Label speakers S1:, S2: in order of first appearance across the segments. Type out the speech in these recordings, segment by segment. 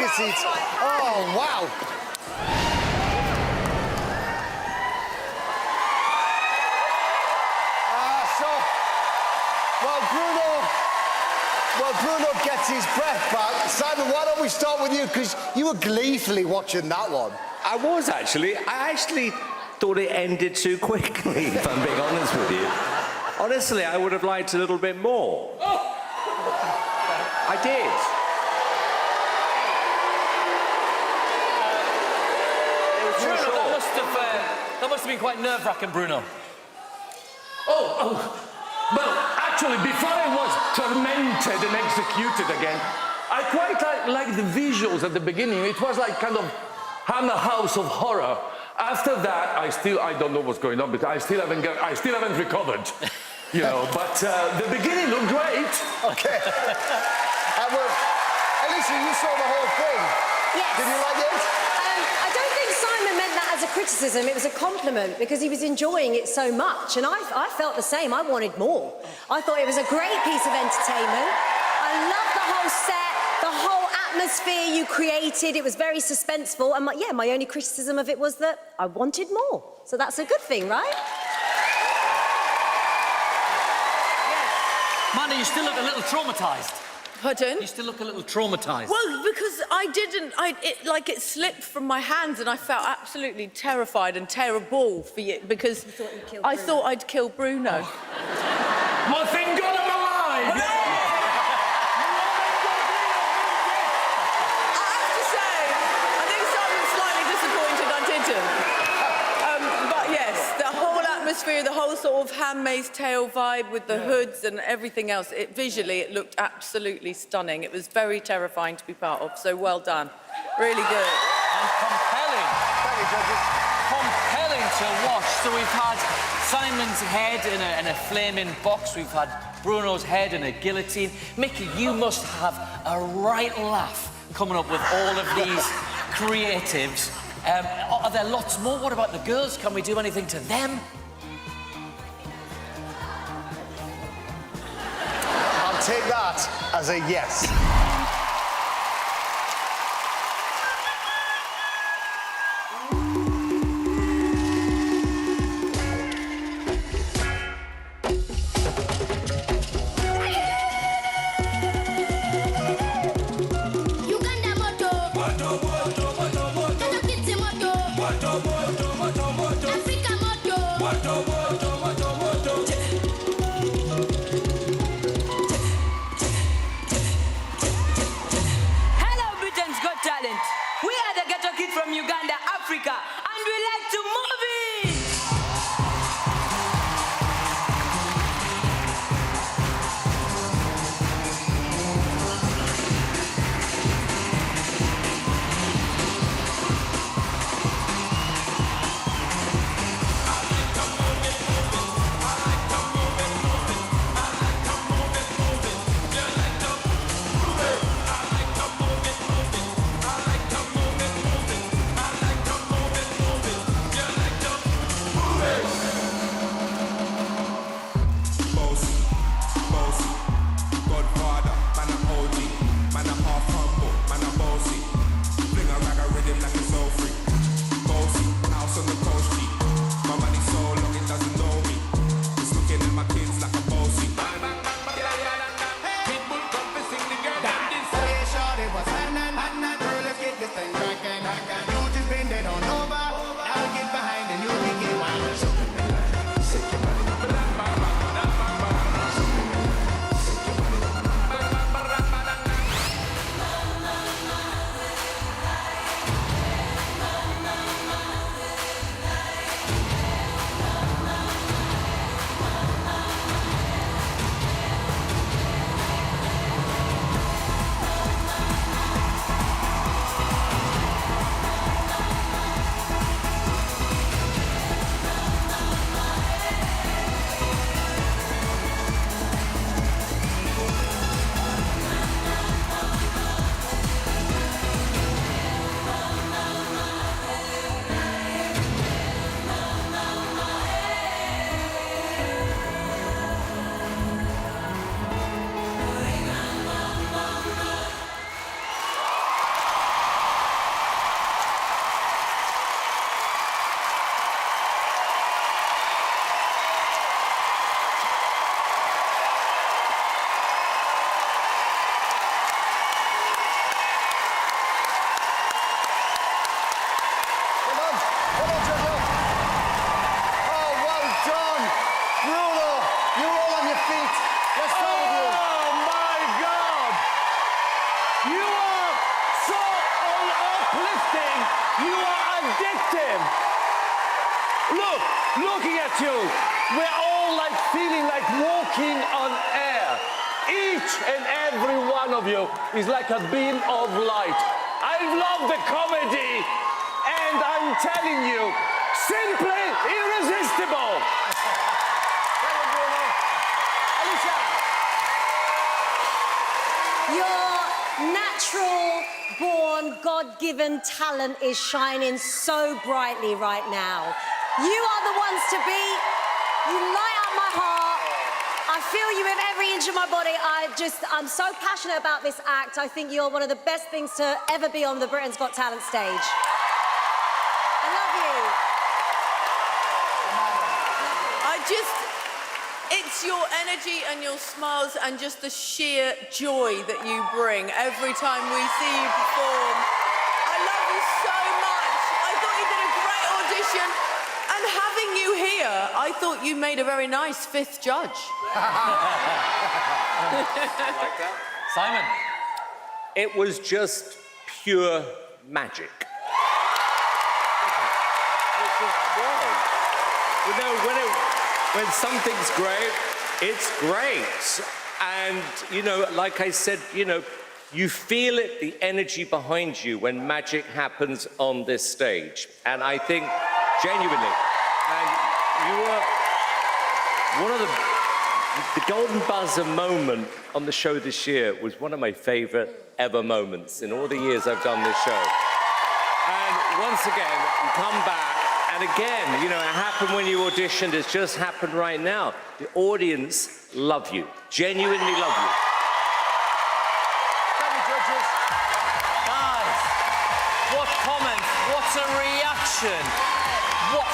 S1: your seats. Oh, wow. Well, Bruno gets his breath back. Simon, why don't we start with you? Because you were gleefully watching that one.
S2: I was, actually. I actually thought it ended too quickly, if I'm being honest with you. Honestly, I would have liked a little bit more. I did.
S3: Bruno, that must have been quite nerve-wracking, Bruno.
S4: Well, actually, before I was tormented and executed again, I quite like the visuals at the beginning. It was like kind of Hammer House of Horror. After that, I don't know what's going on, but I still haven't recovered, you know. But the beginning looked great.
S1: Okay. Well, Alicia, you saw the whole thing.
S5: Yes.
S1: Did you like it?
S5: I don't think Simon meant that as a criticism. It was a compliment because he was enjoying it so much, and I felt the same. I wanted more. I thought it was a great piece of entertainment. I loved the whole set, the whole atmosphere you created. It was very suspenseful, and my only criticism of it was that I wanted more. So that's a good thing, right?
S3: Yes. Mandy, you still look a little traumatised.
S6: Pardon?
S3: You still look a little traumatised.
S6: Well, because it slipped from my hands and I felt absolutely terrified and terrible for you because I thought I'd kill Bruno.
S4: Well, thank God I'm alive!
S6: I have to say, I think Simon's slightly disappointed I didn't. But yes, the whole atmosphere, the whole sort of Handmaid's Tale vibe with the hoods and everything else, visually it looked absolutely stunning. It was very terrifying to be part of, so well done. Really good.
S3: And compelling.
S1: Thank you, judges.
S3: Compelling to watch. So we've had Simon's head in a flaming box. We've had Bruno's head in a guillotine. Mickey, you must have a right laugh coming up with all of these creatives. Are there lots more? What about the girls? Can we do anything to them?
S1: I'll take that as a yes.
S4: him. Look, looking at you, we're all like feeling like walking on air. Each and every one of you is like a beam of light. I love the comedy, and I'm telling you, simply irresistible.
S5: Your natural-born, God-given talent is shining so brightly right now. You are the ones to beat. You light up my heart. I feel you with every inch of my body. I'm so passionate about this act. I think you're one of the best things to ever be on the Britain's Got Talent stage. I love you.
S6: It's your energy and your smiles and just the sheer joy that you bring every time we see you perform. I love you so much. I thought you did a great audition. And having you here, I thought you made a very nice fifth judge.
S3: Like that. Simon.
S2: It was just pure magic. It just was. You know, when something's great, it's great. And, you know, like I said, you know, you feel it, the energy behind you when magic happens on this stage. And I think, genuinely, and you were one of the golden buzzer moment on the show this year was one of my favorite ever moments in all the years I've done this show. And once again, you come back, and again, you know, it happened when you auditioned, it's just happened right now. The audience love you, genuinely love you.
S1: Thank you, judges.
S3: Guys, what comments, what a reaction.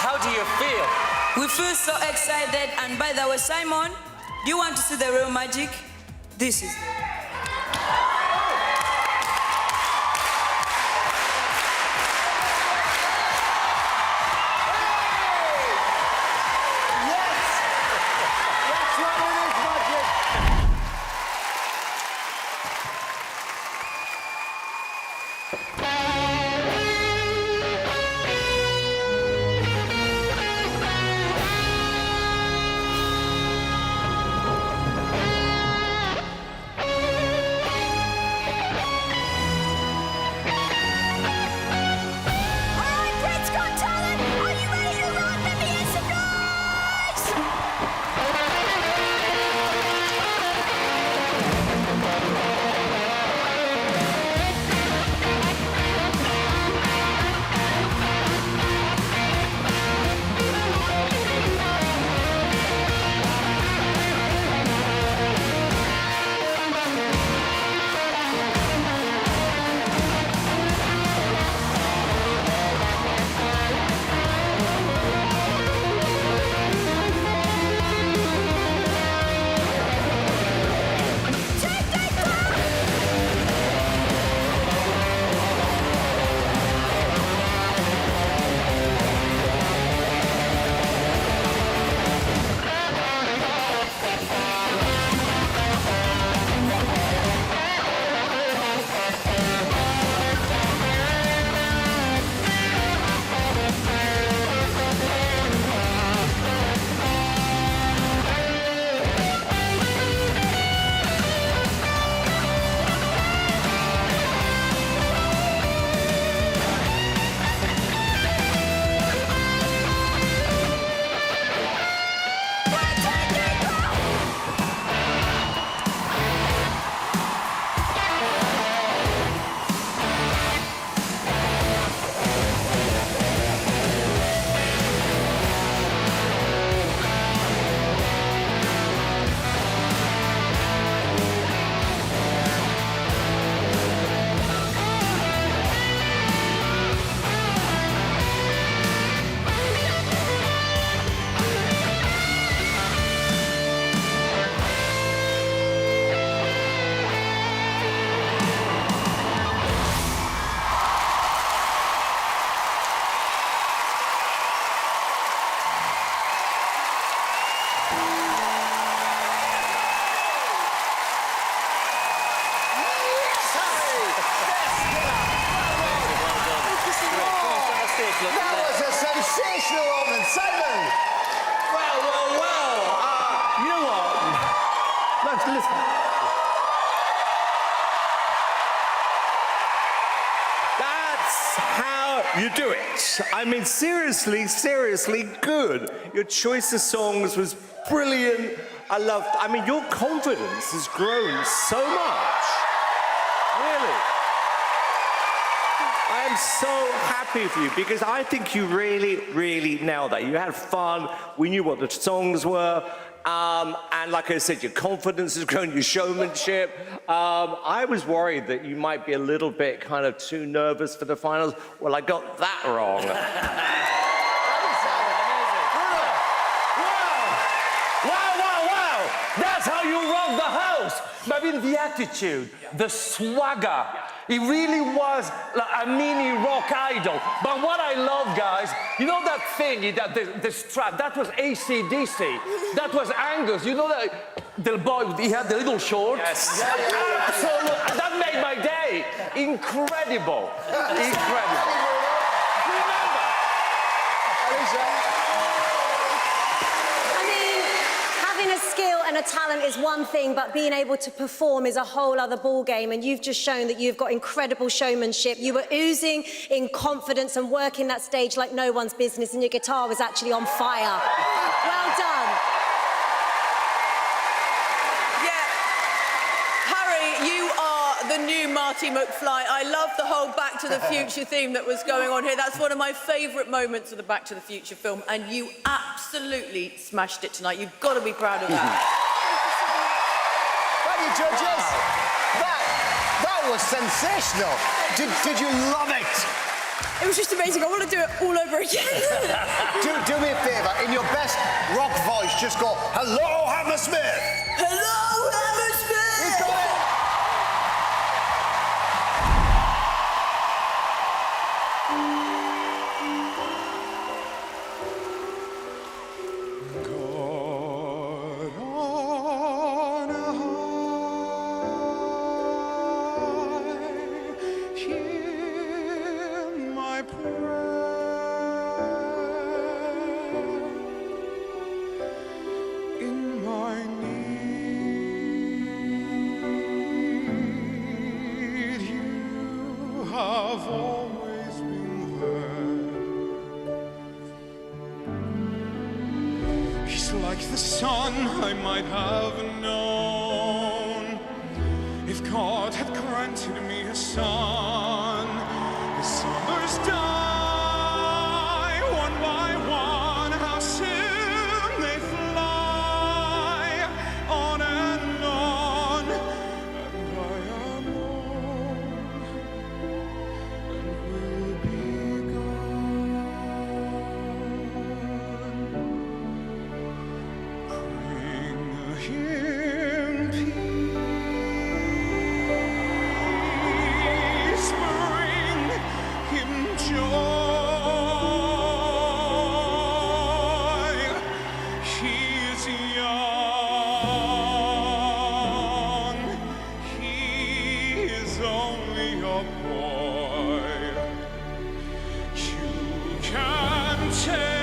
S3: How do you feel?
S7: We feel so excited, and by the way, Simon, do you want to see the real magic? This is
S1: Simon!
S4: Well. You know what? Let's listen.
S2: That's how you do it. I mean, seriously good. Your choice of songs was brilliant. I mean, your confidence has grown so much. Really. I am so happy for you because I think you really nailed that. You had fun. We knew what the songs were. And like I said, your confidence has grown, your showmanship. I was worried that you might be a little bit kind of too nervous for the finals. Well, I got that wrong.
S4: Wow! That's how you rock the house. I mean, the attitude, the swagger. It really was like a mini rock idol. But what I love, guys, you know that thing, the strap, that was AC/DC. That was Angus. You know that the boy, he had the little shorts?
S2: Yes.
S4: Absolutely. That made my day. Incredible. Incredible. Remember.
S5: I mean, having a skill and a talent is one thing, but being able to perform is a whole other ballgame, and you've just shown that you've got incredible showmanship. You were oozing in confidence and working that stage like no one's business, and your guitar was actually on fire. Well done.
S6: Yeah. Harry, you are the new Marty McFly. I love the whole Back to the Future theme that was going on here. That's one of my favourite moments of the Back to the Future film, and you absolutely smashed it tonight. You've got to be proud of that.
S1: Thank you, judges. That was sensational. Did you love it?
S6: It was just amazing. I want to do it all over again.
S1: Do me a favour. In your best rock voice, just go, "Hello, Hammersmith."
S6: Hello, Hammersmith!
S1: He's got it.
S8: Like the sun I might have known if God had granted me a son. The summers die one by one, how soon they fly on and on, and I am old and will be gone. Him peace, bring him joy. He is young, he is only a boy. You can take.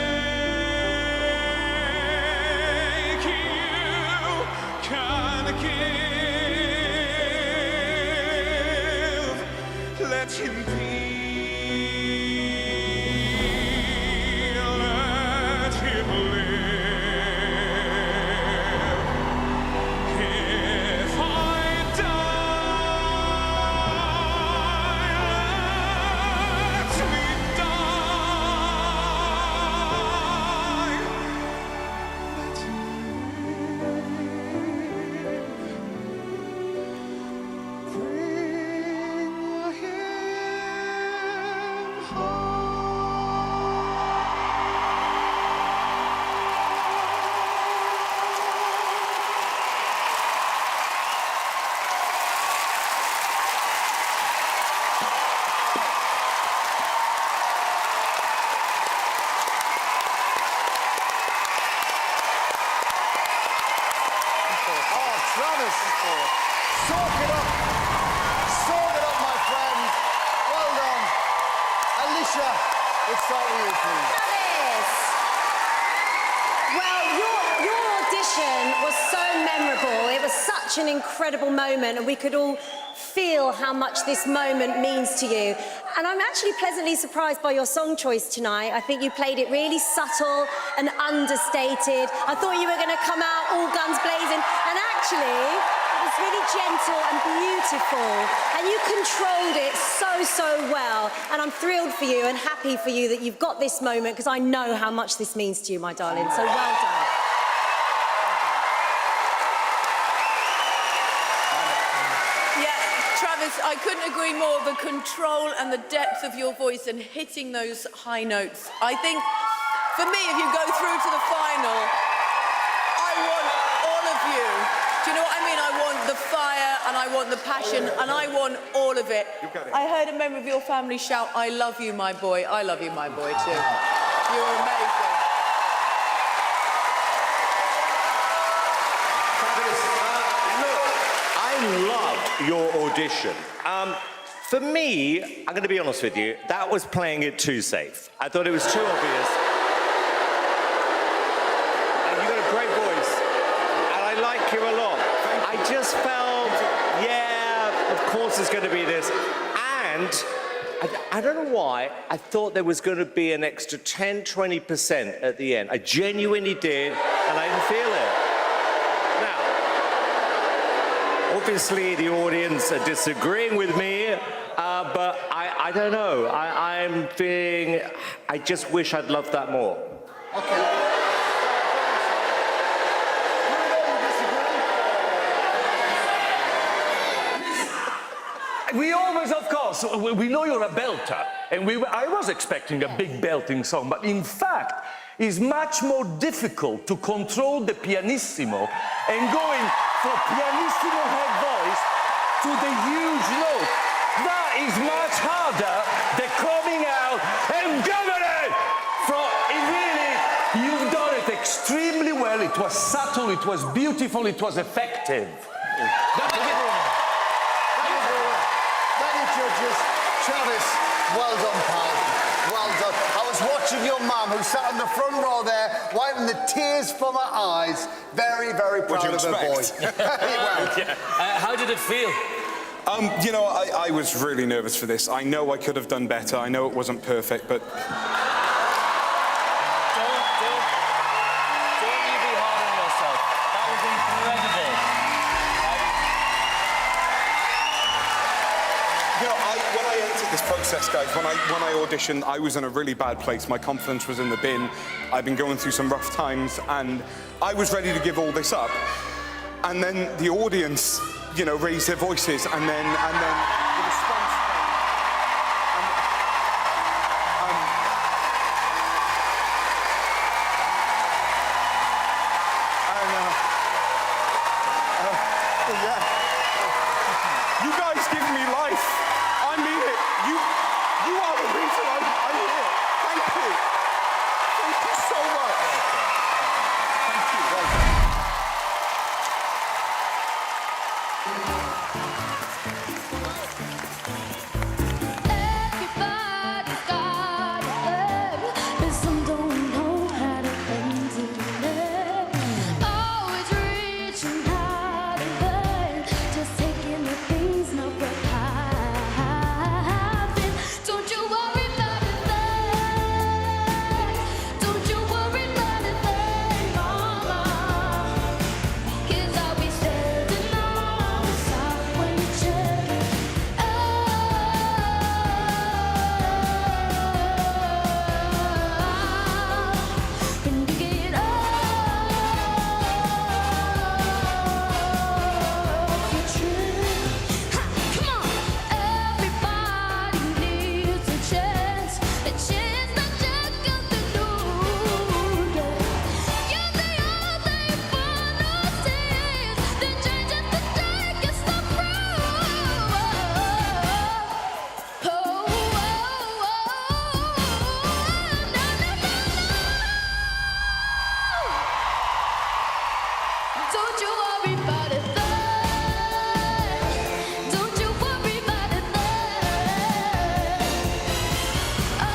S8: Let him be, let him live. If I die, let me die. Let him live. Bring him
S1: Travis, soak it up. Soak it up, my friend. Well done. Alicia, let's start with you, please.
S5: Travis! such an incredible moment, and we could all feel how much this moment means to you. And I'm actually pleasantly surprised by your song choice tonight. I think you played it really subtle and understated. I thought you were going to come out all guns blazing, and actually, it was really gentle and beautiful, and you controlled it so well. And I'm thrilled for you and happy for you that you've got this moment, because I know how much this means to you, my darling. So well done.
S6: I couldn't agree more. The control and the depth of your voice and hitting those high notes. I think, for me, if you go through to the final, I want all of you. Do you know what I mean? I want the fire and I want the passion and I want all of it. I heard a member of your family shout, "I love you, my boy." I love you, my boy, too. You're amazing.
S2: Loved your audition. For me, I'm going to be honest with you, that was playing it too safe. I thought it was too obvious. And you've got a great voice, and I like you a lot. I just felt, yeah, of course it's going to be this. And I don't know why, I thought there was going to be an extra 10, 20% at the end. I genuinely did, and I didn't feel it. Obviously, the audience are disagreeing with me, but I don't know. I'm feeling, I just wish I'd loved that more.
S1: Okay.
S4: We always, of course, we know you're a belter, and I was expecting a big belting song, but in fact, it's much more difficult to control the pianissimo and going from pianissimo head voice to the huge note. That is much harder than coming out and going it from. It really, you've done it extremely well. It was subtle, it was beautiful, it was effective.
S1: Thank you, judges. Travis, well done, pal. Well done. I was watching your mum, who sat in the front row there, wiping the tears from her eyes. Very, very proud of her boy.
S3: How did it feel?
S9: You know, I was really nervous for this. I know I could have done better. I know it wasn't perfect, but...
S3: Don't you be hard on yourself. That was incredible.
S9: You know, when I entered this process, guys, when I auditioned, I was in a really bad place. My confidence was in the bin. I've been going through some rough times, and I was ready to give all this up. And then the audience, you know, raised their voices, and then the response yeah. You guys give me life. I mean it. You are the reason I'm here. Thank you. Thank you so much. Thank you.
S10: Everybody's got a plan, but some don't know how to undo it. Always reaching out and burn, just taking the things not worth having. Don't you worry about a thing. Don't you worry about a thing, mama. 'Cause I'll be standing on the side when you check it. When you get off your trip, come on. Everybody needs a chance not just got the news. You're the only one who sees the change at the darkest of Don't you worry about a thing. Don't you worry about a thing. Oh,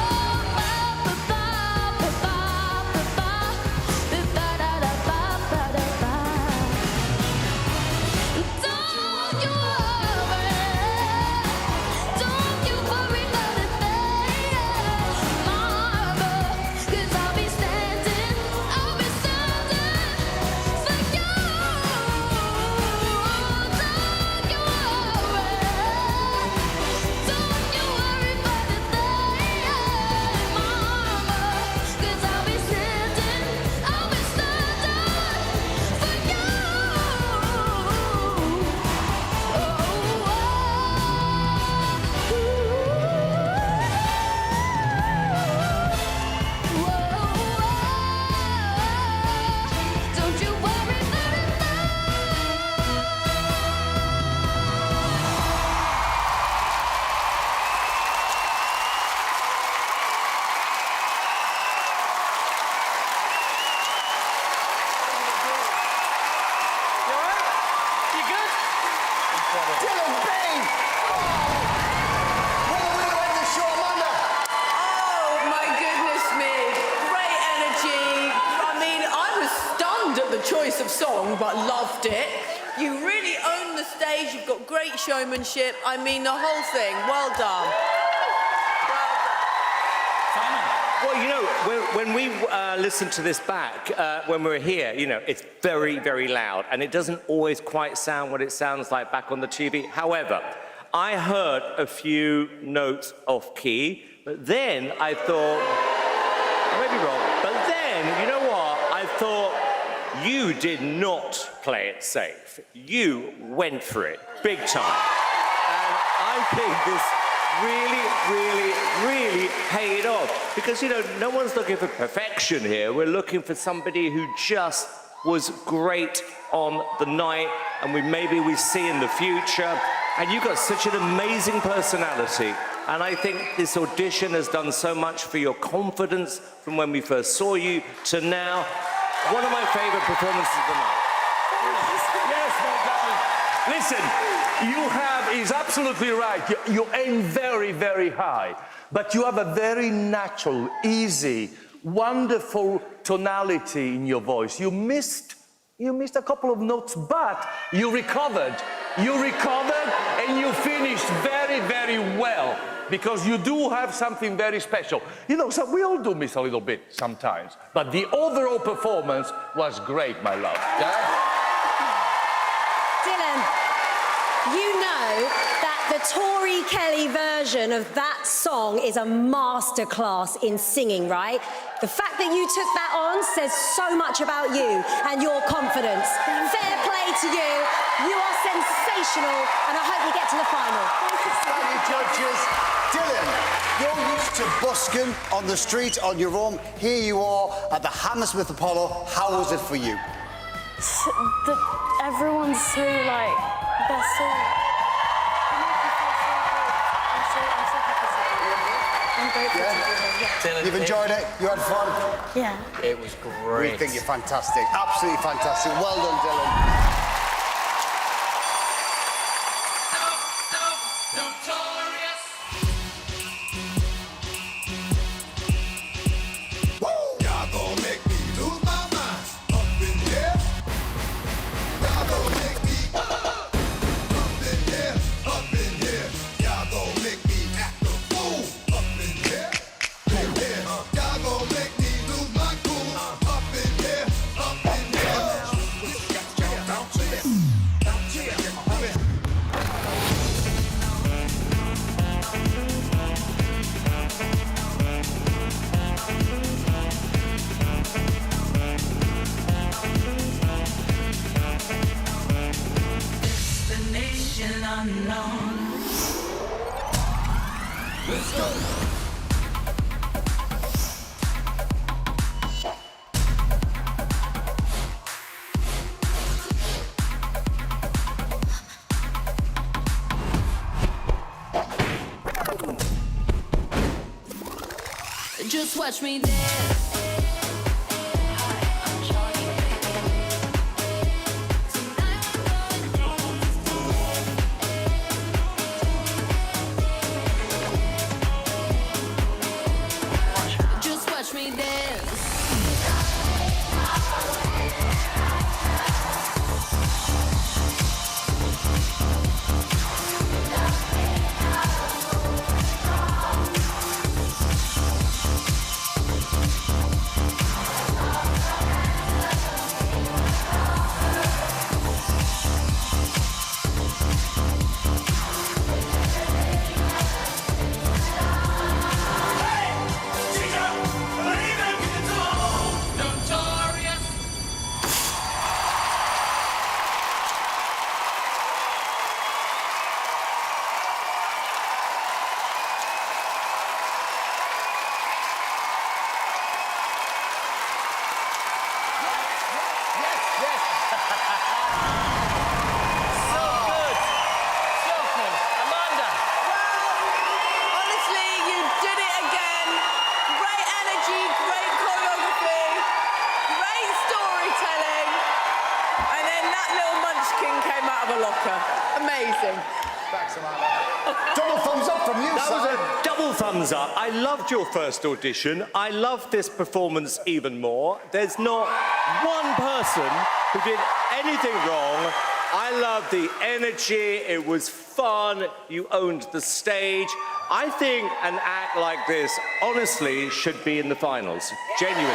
S1: Dylan B! What a way to end the show, Amanda!
S6: Oh, my goodness me. Great energy. I mean, I was stunned at the choice of song, but loved it. You really own the stage. You've got great showmanship. I mean, the whole thing. Well done.
S2: Well, you know, when we listen to this back, when we're here, you know, it's very, very loud, and it doesn't always quite sound what it sounds like back on the TV. However, I heard a few notes off key, but then I thought, I may be wrong, but then, you know what? I thought you did not play it safe. You went for it, big time. And I think this really paid off. Because, you know, no one's looking for perfection here. We're looking for somebody who just was great on the night, and maybe we see in the future. And you've got such an amazing personality. And I think this audition has done so much for your confidence from when we first saw you to now. One of my favorite performances of the night.
S4: Yes, my darling. Listen, he's absolutely right. You aim very, very high, but you have a very natural, easy, wonderful tonality in your voice. You missed a couple of notes, but you recovered. You recovered and you finished very, very well, because you do have something very special. You know, so we all do miss a little bit sometimes, but the overall performance was great, my love. Yeah?
S5: Dylan, you know that the Tori Kelly version of that song is a masterclass in singing, right? The fact that you took that on says so much about you and your confidence. Fair play to you. You are sensational, and I hope you get to the final.
S1: Thank you, judges. Dylan, you're used to busking on the street on your own. Here you are at the Hammersmith Apollo. How was it for you?
S10: Everyone's so like, they're so. I'm grateful to be here.
S1: Yeah? You've enjoyed it? You had fun?
S10: Yeah.
S2: It was great.
S1: We think you're fantastic. Absolutely fantastic. Well done, Dylan.
S10: Just watch me dance. Just watch me dance.
S6: then that little munchkin came out of a locker. Amazing.
S1: Thanks, Amanda. Double thumbs up from you,
S2: That was
S1: Simon.
S2: a double thumbs up. I loved your first audition. I love this performance even more. There's not one person who did anything wrong. I love the energy. It was fun. You owned the stage. I think an act like this, honestly, should be in the finals. Genuinely.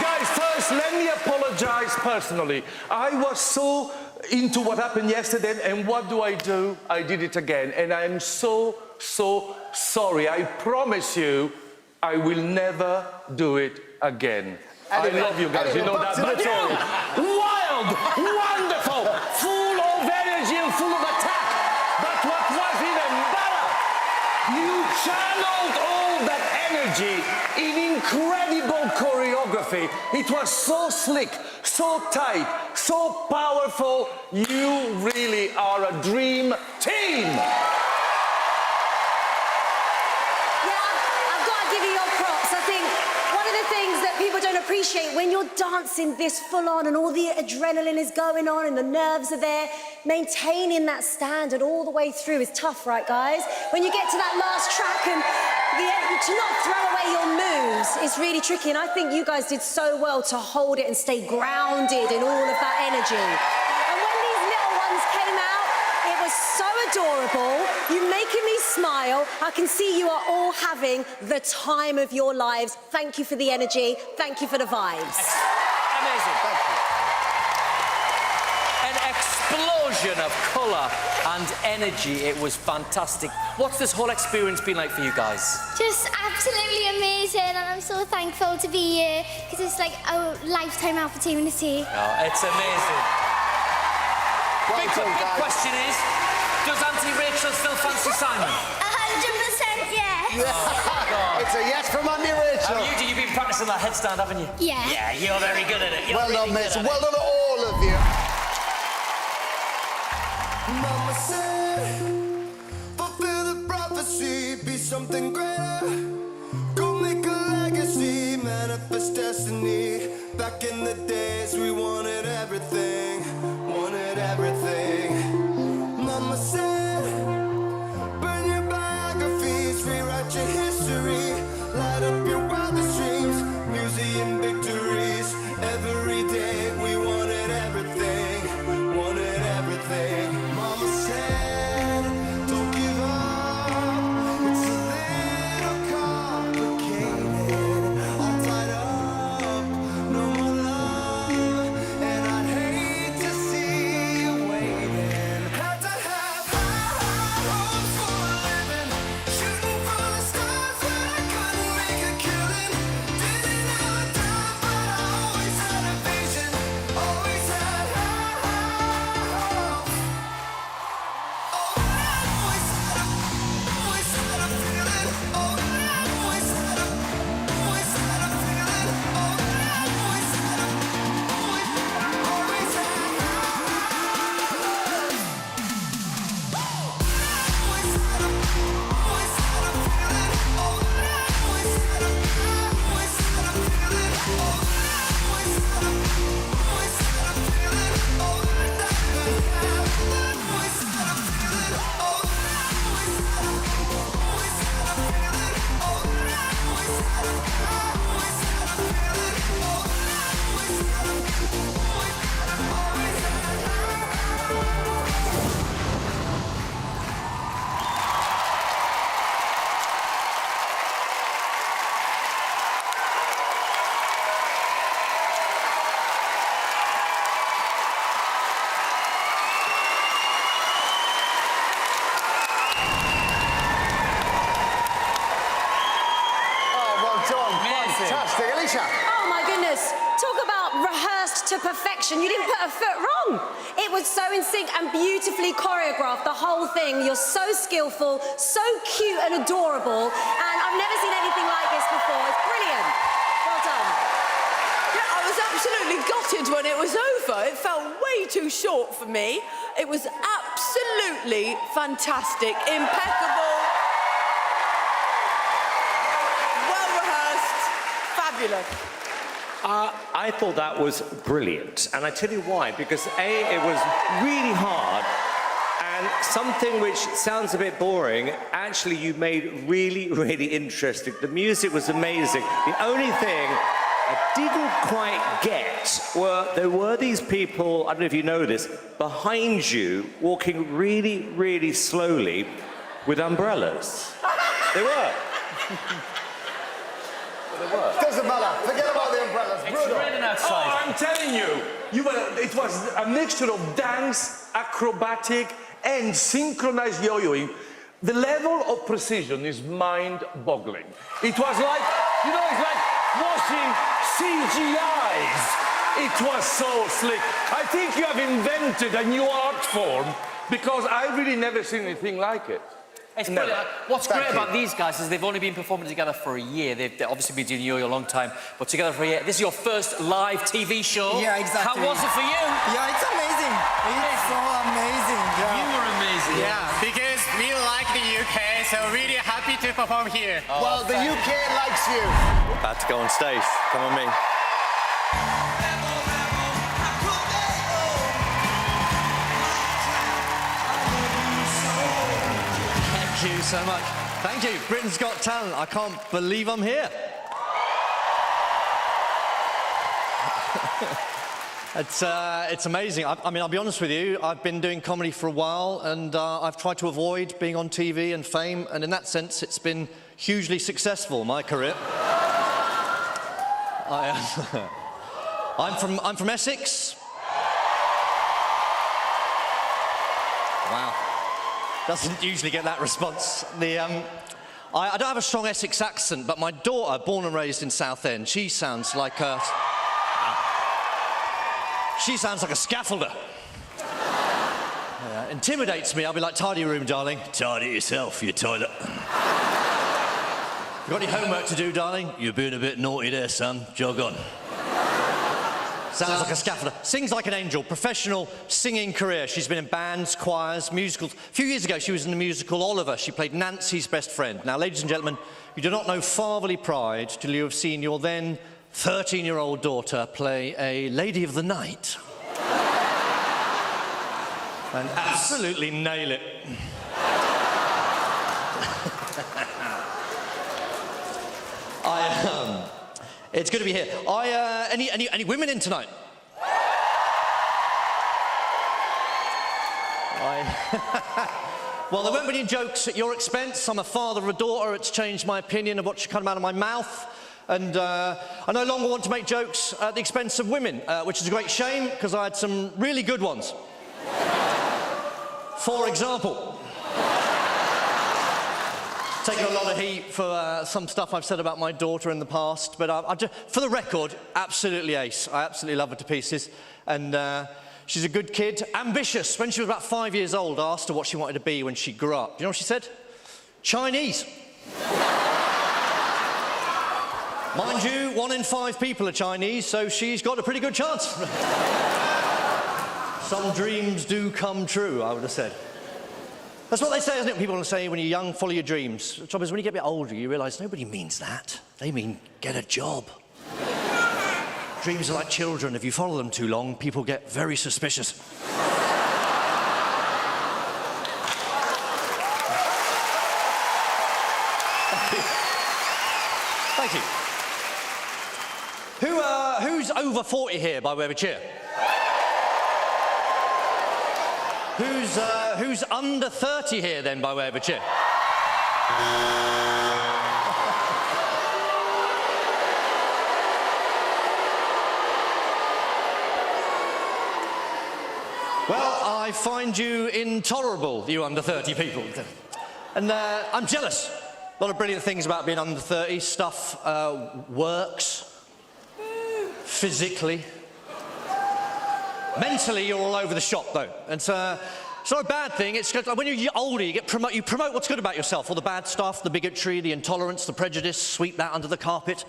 S4: Guys, first, let me apologize personally. I was so into what happened yesterday, and what do? I did it again, and I'm so sorry. I promise you, I will never do it again. I love you guys, you know that. But you, wild, wonderful, full of energy and full of attack. But what was even better, you channeled all that energy in incredible choreography. It was so slick, so tight, so powerful. You really are a dream team.
S5: I've got to give you your props. I think one of the things that people don't appreciate when you're dancing this full on and all the adrenaline is going on and the nerves are there, maintaining that standard all the way through is tough, right, guys? When you get to that last track and to not throw away your moves is really tricky, and I think you guys did so well to hold it and stay grounded in all of that energy. And when these little ones came out, it was so adorable. You're making me smile. I can see you are all having the time of your lives. Thank you for the energy. Thank you for the vibes.
S3: Amazing.
S1: Thank you.
S3: An explosion of colour and energy. It was fantastic. What's this whole experience been like for you guys?
S10: Just absolutely amazing, and I'm so thankful to be here because it's like a lifetime opportunity.
S3: Oh, it's amazing.
S1: Well
S3: Big
S1: done, guys.
S3: question is, does Auntie Rachel still fancy Simon?
S10: 100% yes.
S1: It's a yes from Auntie Rachel.
S3: You've been practicing that headstand, haven't you?
S10: Yeah.
S3: Yeah, you're very good at it. You're
S1: Well
S3: really
S1: done,
S3: good
S1: miss.
S3: at it.
S1: Well done, all of you.
S8: Mama said, fulfill the prophecy, be something greater. Go make a legacy, manifest destiny. Back in the days, we wanted everything, wanted everything. Mama said, burn your biographies, rewrite your history, light up your wildest dreams, museum victories. Every day, we wanted everything, wanted everything. Mama said, don't give up, it's a little complicated, all tied up, no more love, and I'd hate to see you waiting. Had to have high hopes for a living, shooting for the stars when I couldn't make a killing. Didn't have a dime, but I always had a vision, always had high hopes.
S1: Fantastic. Alicia.
S5: Oh my goodness. Talk about rehearsed to perfection. You didn't put a foot wrong. It was so in sync and beautifully choreographed, the whole thing. You're so skillful, so cute and adorable. And I've never seen anything like this before. It's brilliant. Well done.
S6: Yeah, I was absolutely gutted when it was over. It felt way too short for me. It was absolutely fantastic, impeccable, well rehearsed, Fabulous.
S2: I thought that was brilliant, and I tell you why. Because A, it was really hard, and something which sounds a bit boring, actually you made really, really interesting. The music was amazing. The only thing I didn't quite get there were these people, I don't know if you know this, behind you walking really, really slowly with umbrellas. They were.
S1: Doesn't matter. Forget about the umbrellas.
S3: It's
S1: Bruno.
S3: raining outside.
S4: Oh, I'm telling you, it was a mixture of dance, acrobatic, and synchronized yo-yoing. The level of precision is mind-boggling. It was like, you know, it's like watching CGIs. It was so slick. I think you have invented a new art form because I really never seen anything like it.
S3: It's
S4: Never.
S3: brilliant. What's
S1: Thank
S3: great
S1: you.
S3: about these guys is they've only been performing together for a year. They've obviously been doing yo-yo a long time, but together for a year. This is your first live TV show.
S11: Yeah, exactly.
S3: How was it for you?
S11: Yeah, it's amazing. It's so amazing. Yeah.
S3: You were amazing.
S12: Yeah, because we like the UK, so really happy to perform here.
S1: Well, the UK likes you.
S13: About to go on stage. Come on me.
S11: Thank you so much. Thank you. Britain's Got Talent. I can't believe I'm here. It's amazing. I mean, I'll be honest with you, I've been doing comedy for a while, and I've tried to avoid being on TV and fame, and in that sense, it's been hugely successful, my career. I'm from Essex. Wow. Doesn't usually get that response. I don't have a strong Essex accent, but my daughter, born and raised in Southend, she sounds like a scaffolder. Intimidates me. I'll be like, tidy your room, darling. Tidy it yourself, your toilet. You got any homework to do, darling? You're being a bit naughty there, son. Jog on. Sounds like a scaffolder. Sings like an angel. Professional singing career. She's been in bands, choirs, musicals. A few years ago, she was in the musical Oliver. She played Nancy's best friend. Now, ladies and gentlemen, you do not know Fatherly Pride till you have seen your then 13-year-old daughter play a lady of the night. And absolutely nail it. It's good to be here. Any women in tonight? Well, there won't be any jokes at your expense. I'm a father of a daughter. It's changed my opinion of what should come out of my mouth. And I no longer want to make jokes at the expense of women, which is a great shame, because I had some really good ones. For example, taken a lot of heat for some stuff I've said about my daughter in the past, but for the record, absolutely ace. I absolutely love her to pieces, and she's a good kid, ambitious. When she was about 5 years old, I asked her what she wanted to be when she grew up. You know what she said? Chinese. Mind you, 1 in 5 people are Chinese, so she's got a pretty good chance. Some dreams do come true, I would have said. That's what they say, isn't it? People want to say when you're young, follow your dreams. The trouble is, when you get a bit older, you realise nobody means that. They mean get a job. Dreams are like children. If you follow them too long, people get very suspicious. Thank you. Who's over 40 here, by way of a cheer? Who's under 30 here, then, by way of a cheer? Well, I find you intolerable, you under 30 people. And I'm jealous. A lot of brilliant things about being under 30. Stuff works. Physically. Mentally, you're all over the shop, though. And it's not a bad thing. It's good. When you're older, you promote what's good about yourself. All the bad stuff, the bigotry, the intolerance, the prejudice, sweep that under the carpet.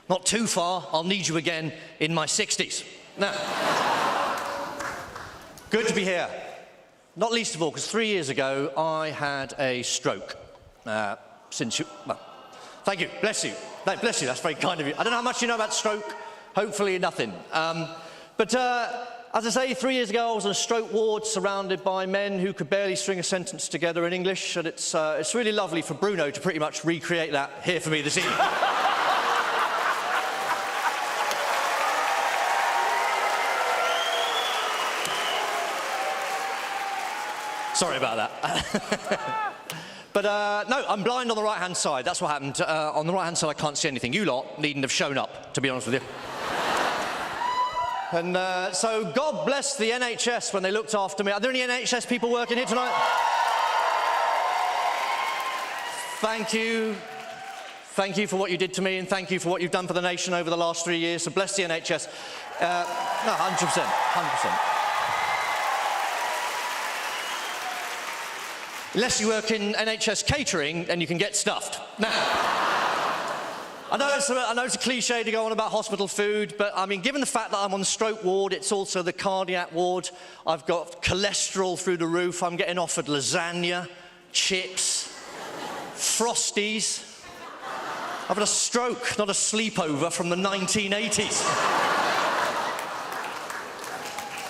S11: Not too far, I'll need you again in my 60s. Now, good to be here. Not least of all, because 3 years ago, I had a stroke. Well, thank you, bless you. No, bless you, that's very kind of you. I don't know how much you know about stroke. Hopefully nothing. But as I say, 3 years ago I was on a stroke ward surrounded by men who could barely string a sentence together in English, and it's really lovely for Bruno to pretty much recreate that here for me this evening. Sorry about that. But no, I'm blind on the right-hand side. That's what happened. On the right-hand side, I can't see anything. You lot needn't have shown up, to be honest with you. And so God bless the NHS when they looked after me. Are there any NHS people working here tonight? Thank you. Thank you for what you did to me, and thank you for what you've done for the nation over the last 3 years. So bless the NHS. No, 100%, 100%. Unless you work in NHS catering, then you can get stuffed. Now, I know it's a cliche to go on about hospital food, but I mean, given the fact that I'm on the stroke ward, it's also the cardiac ward. I've got cholesterol through the roof. I'm getting offered lasagna, chips, Frosties. I've had a stroke, not a sleepover from the 1980s.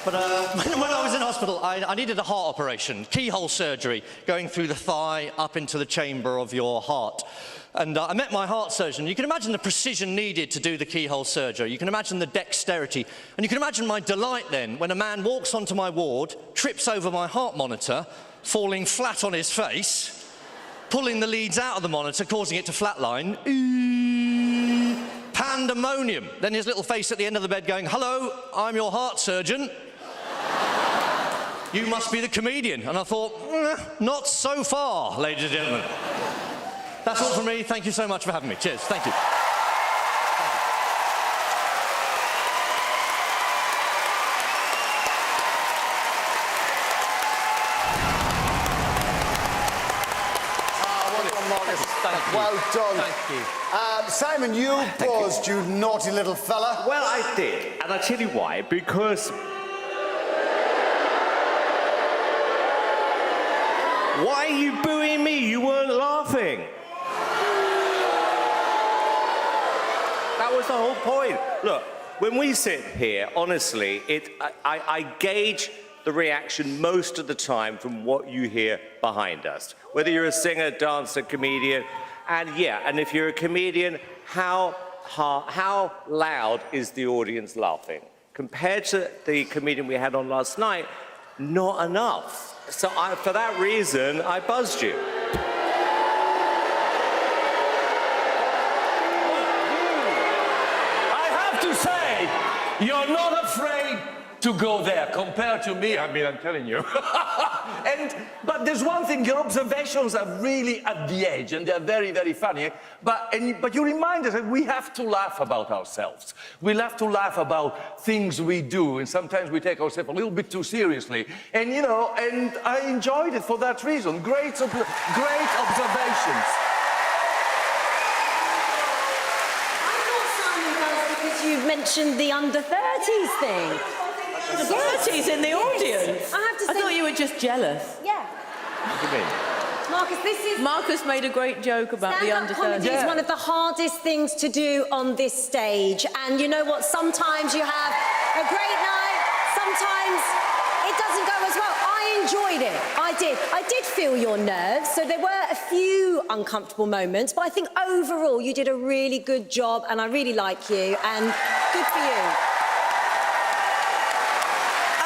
S11: But when I was in hospital, I needed a heart operation, keyhole surgery, going through the thigh up into the chamber of your heart. And I met my heart surgeon. You can imagine the precision needed to do the keyhole surgery. You can imagine the dexterity. And you can imagine my delight then when a man walks onto my ward, trips over my heart monitor, falling flat on his face, pulling the leads out of the monitor, causing it to flatline. Pandemonium. Then his little face at the end of the bed going, "Hello, I'm your heart surgeon. You must be the comedian." And I thought, not so far, ladies and gentlemen. That's all from me. Thank you so much for having me. Cheers. Thank you.
S1: Well done.
S3: Thank you.
S1: Simon, you buzzed, you naughty little fella.
S2: Well, I did, and I'll tell you why. Because... Why are you booing me? You weren't laughing. That was the whole point. Look, when we sit here, honestly, I gauge the reaction most of the time from what you hear behind us. Whether you're a singer, dancer, comedian, and if you're a comedian, how loud is the audience laughing? Compared to the comedian we had on last night, not enough. So for that reason, I buzzed you.
S4: I have to say, you're not afraid to go there compared to me. I mean, I'm telling you. But there's one thing, your observations are really at the edge, and they're very, very funny. But you remind us that we have to laugh about ourselves. We have to laugh about things we do, and sometimes we take ourselves a little bit too seriously. And, you know, and I enjoyed it for that reason. Great observations.
S5: Because you mentioned the under-30s thing.
S6: The 30s in the audience.
S5: I have to say...
S6: I thought you were just jealous.
S5: Yeah.
S2: What do you mean?
S5: Marcus, this is...
S6: Marcus made a great joke about the under-30s.
S5: Stand-up comedy is one of the hardest things to do on this stage. And you know what? Sometimes you have a great night, sometimes it doesn't go as well. I enjoyed it. I did feel your nerves, so there were a few uncomfortable moments, but I think overall you did a really good job, and I really like you, and good for you.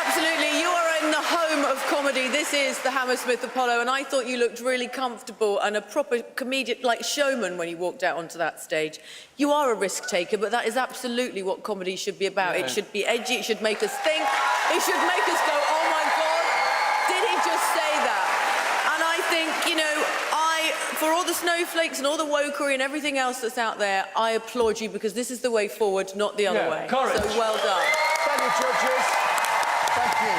S6: Absolutely, you are in the home of comedy. This is the Hammersmith Apollo, and I thought you looked really comfortable and a proper comedian, like showman, when you walked out onto that stage. You are a risk taker, but that is absolutely what comedy should be about. Yeah. It should be edgy, it should make us think, it should make us go, oh my God, did he just say that? And I think, you know, for all the snowflakes and all the wokery and everything else that's out there, I applaud you, because this is the way forward, not the other way.
S4: Courage.
S6: So well done.
S1: Thank you, judges. Thank you.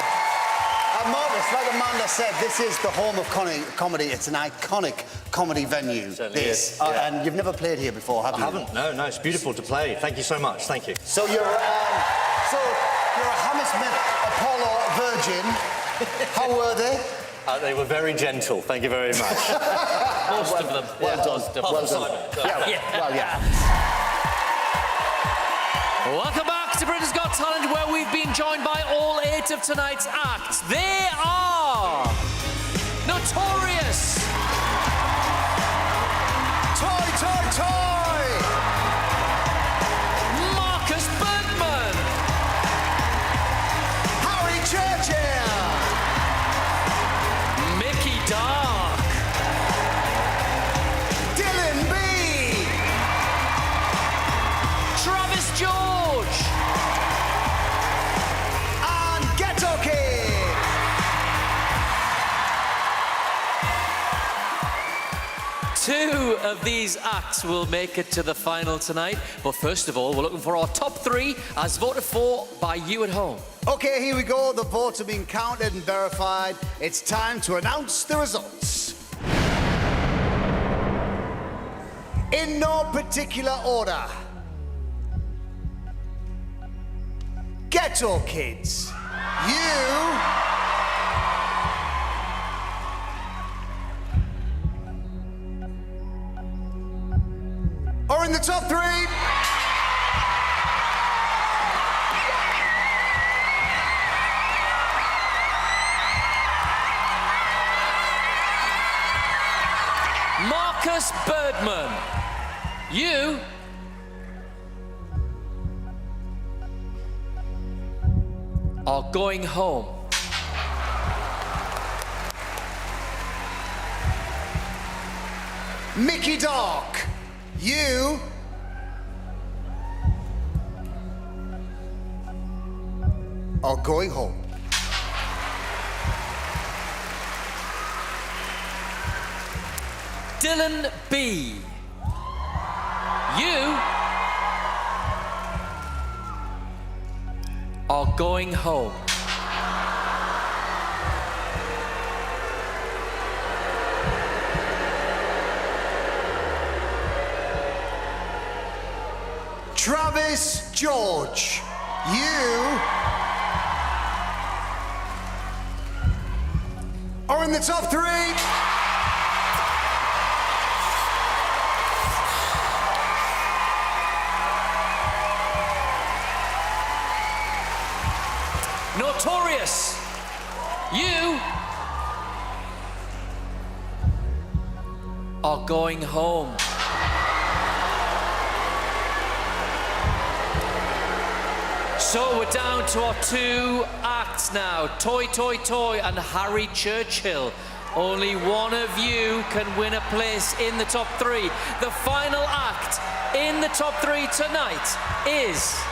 S1: Marcus, like Amanda said, this is the home of comedy. It's an iconic comedy venue.
S11: Certainly is.
S1: And you've never played here before, have you?
S11: I haven't. No, it's beautiful to play. Thank you so much. Thank you.
S1: So you're a Hammersmith Apollo virgin. How were they?
S11: They were very gentle. Thank you very much.
S3: Most of them.
S1: Well done.
S3: Most of them.
S1: Well done. Yeah. Well, yeah.
S3: Welcome back to Britain's Got Talent, where we've been joined by all 8 of tonight's acts. They are Notorious,
S1: Toy!
S3: Markus Birdman,
S1: Churchill!
S3: Miki Dark,
S1: Dylan B!
S3: Travis George,
S1: and Ghetto Kids!
S3: Two of these acts will make it to the final tonight. But first of all, we're looking for our top 3 as voted for by you at home.
S1: Okay, here we go. The votes have been counted and verified. It's time to announce the results. In no particular order. Ghetto Kids, you... are in the top 3.
S3: Markus Birdman, you are going home.
S1: Miki Dark, you... are going home.
S3: Dylan B, you are going home.
S1: Travis George, you... are in the top 3.
S3: Notorious, you are going home. So we're down to our 2 acts now, Toy and Harry Churchill. Only one of you can win a place in the top 3. The final act in the top 3 tonight is...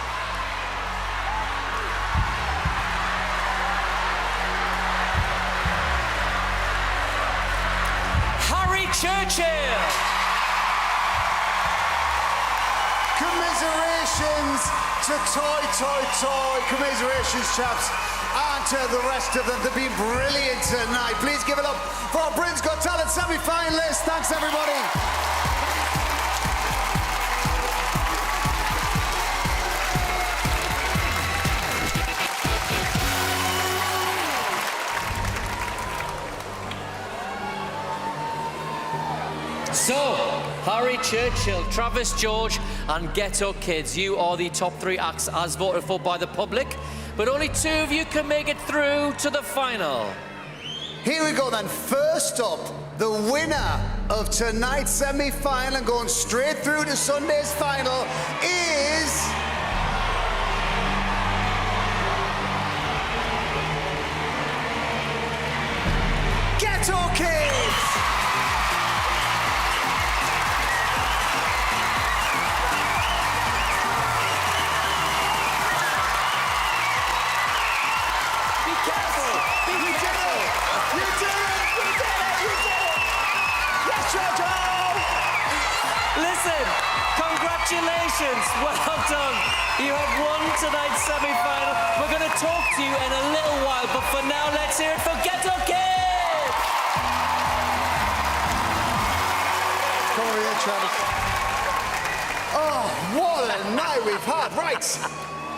S3: Churchill!
S1: Commiserations to Toy. Commiserations, chaps. And to the rest of them. They've been brilliant tonight. Please give it up for our Britain's Got Talent semi-finalists. Thanks, everybody.
S3: So, Harry Churchill, Travis George and Ghetto Kids, you are the top 3 acts as voted for by the public, but only 2 of you can make it through to the final.
S1: Here we go then. First up, the winner of tonight's semi-final and going straight through to Sunday's final is... Ghetto Kids!
S3: Listen, congratulations, well done. You have won tonight's semi-final. We're going to talk to you in a little while, but for now, let's hear it for Ghetto Kids!
S1: Come over here, Travis. Oh, what a night we've had. Right,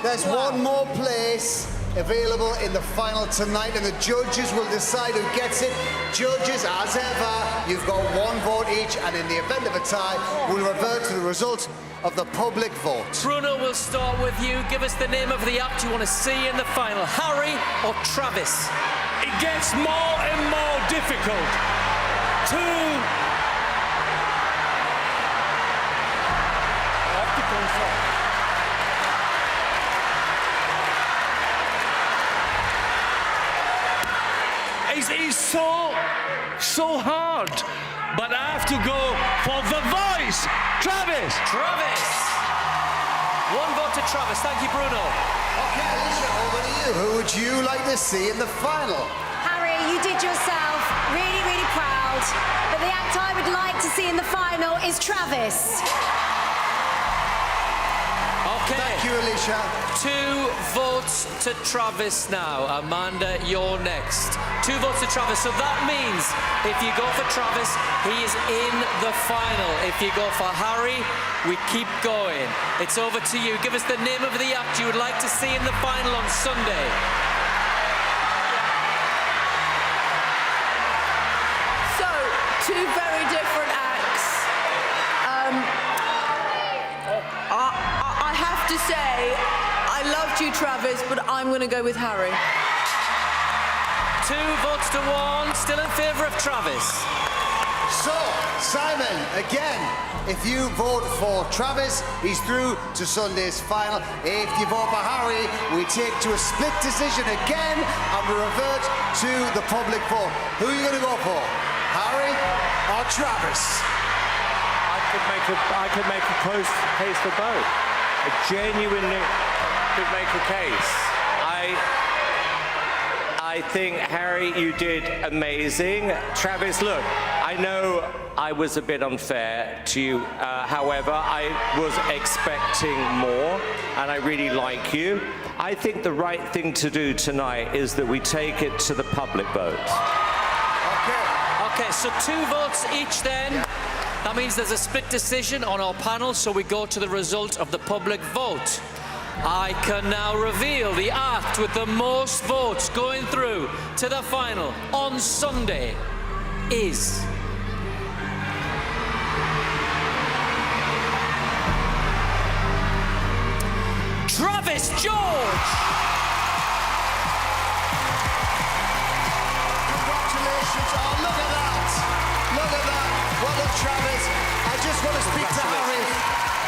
S1: there's one more place available in the final tonight, and the judges will decide who gets it. Judges, as ever, you've got one vote each, and in the event of a tie, we'll revert to the result of the public vote.
S3: Bruno, we'll start with you. Give us the name of the act you want to see in the final. Harry or Travis?
S4: It gets more and more difficult to... It's so hard, but I have to go for the voice. Travis!
S3: Travis! One vote to Travis. Thank you, Bruno.
S1: Okay, Alicia, over to you. Who would you like to see in the final?
S5: Harry, you did yourself really, really proud. But the act I would like to see in the final is Travis.
S3: Okay.
S1: Thank you, Alicia.
S3: 2 votes to Travis now. Amanda, you're next. 2 votes to Travis. So that means if you go for Travis, he is in the final. If you go for Harry, we keep going. It's over to you. Give us the name of the act you would like to see in the final on Sunday.
S6: So, 2 very different acts. I have to say, I loved you, Travis, but I'm going to go with Harry.
S3: 2 votes to 1, still in favour of Travis.
S1: So, Simon, again, if you vote for Travis, he's through to Sunday's final. If you vote for Harry, we take to a split decision again and we revert to the public vote. Who are you going to go for? Harry or Travis?
S2: I could make a close case for both. I genuinely could make a case. I think, Harry, you did amazing. Travis, look, I know I was a bit unfair to you. However, I was expecting more, and I really like you. I think the right thing to do tonight is that we take it to the public vote.
S3: Okay, so 2 votes each then. Yeah. That means there's a split decision on our panel, so we go to the result of the public vote. I can now reveal the act with the most votes going through to the final on Sunday is... Travis George!
S1: Congratulations. Oh, look at that. Look at that. Well done, Travis. I just want to speak to Harry.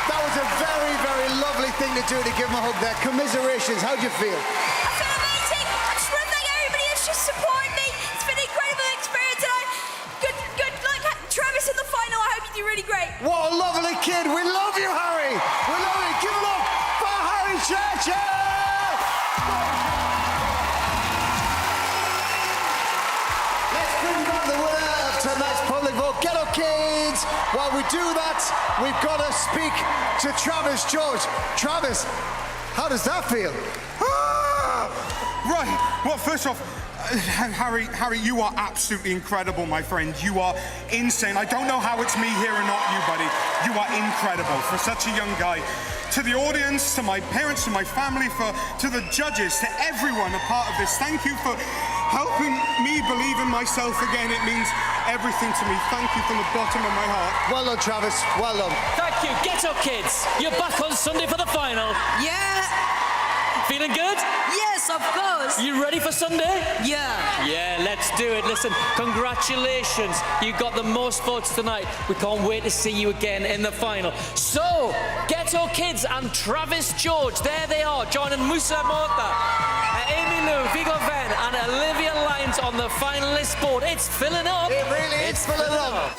S1: That was a very, very lovely thing to do, to give him a hug there. Commiserations. How'd you feel?
S7: I feel amazing. I just want to thank everybody who's just supported me. It's been an incredible experience, and good luck, Travis, in the final. I hope you do really great.
S1: What a lovely kid. We love you, Harry. We love you. Give it up for Harry Churchill. Let's bring back the winner of tonight's public vote, Ghetto Kids. While we do that, we've got to speak to Travis George. Travis, how does that feel?
S9: Right. Well, first off, Harry, you are absolutely incredible, my friend. You are insane. I don't know how it's me here and not you, buddy. You are incredible for such a young guy. To the audience, to my parents, to my family, to the judges, to everyone a part of this, thank you for helping me believe in myself again. It means everything to me. Thank you from the bottom of my heart.
S1: Well done, Travis. Well done.
S3: Thank you. Ghetto Kids, you're back on Sunday for the final.
S7: Yeah.
S3: Feeling good?
S7: Yes, of course.
S3: You ready for Sunday?
S7: Yeah.
S3: Yeah, let's do it. Listen, congratulations. You got the most votes tonight. We can't wait to see you again in the final. So, Ghetto Kids and Travis George, there they are, joining Musa Mota, Amy Lou, Vigo Venn, and Olivia Lyons on the finalist board. It's filling up.
S1: It really is filling up.